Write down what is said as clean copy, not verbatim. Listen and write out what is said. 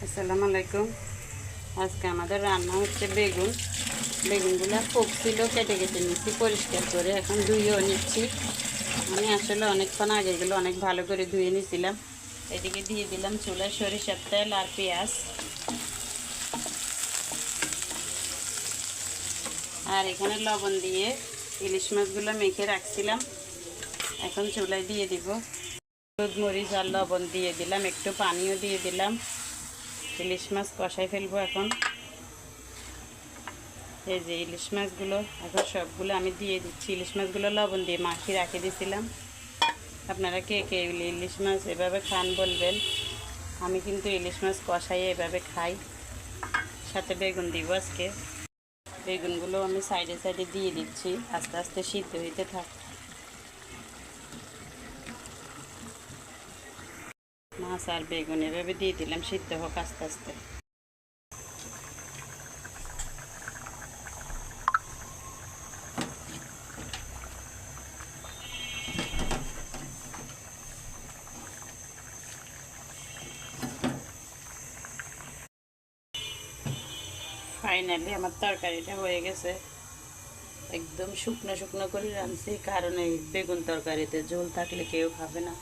আসসালামু আলাইকুম। আজকে আমাদের রান্না হচ্ছে বেগুনগুলো ছিল, কেটে কেটে নিচ্ছি পরিষ্কার করে, এখন ধুয়েও নিচ্ছি। আমি আসলে অনেকক্ষণ আগে এগুলো অনেক ভালো করে ধুয়ে নিয়েছিলাম। এদিকে দিয়ে দিলাম চুলায় সরিষার তেল আর পেঁয়াজ, আর এখানে লবণ দিয়ে ইলিশ মাছগুলো মেখে রাখছিলাম। এখন চুলায় দিয়ে দিব, হলুদ মরিচ আর লবণ দিয়ে দিলাম, একটু পানিও দিয়ে দিলাম। ইলিশ মাছ কষাই ফেলবো এখন। এই যে ইলিশ মাছগুলো এখন সবগুলো আমি দিয়ে দিচ্ছি। ইলিশ মাছগুলো লবণ দিয়ে মাখিয়ে রেখে দিয়েছিলাম। আপনারা কে কে ইলিশ মাছ এভাবে খান বলবেন। আমি কিন্তু ইলিশ মাছ কষাই এভাবে খাই। সাথে বেগুন দিব আজকে। বেগুনগুলো আমি সাইডে সাইডে দিয়ে দিচ্ছি, আস্তে আস্তে সিদ্ধ হইতে থাক। মাছ আর বেগুন এভাবে দিয়ে দিলাম, সিদ্ধ হোক আস্তে আস্তে। ফাইনালি আমার তরকারিটা হয়ে গেছে। একদম শুকনো শুকনো করে রাঁধছি, কারণ এই বেগুন তরকারিতে ঝোল থাকলে কেউ খাবে না।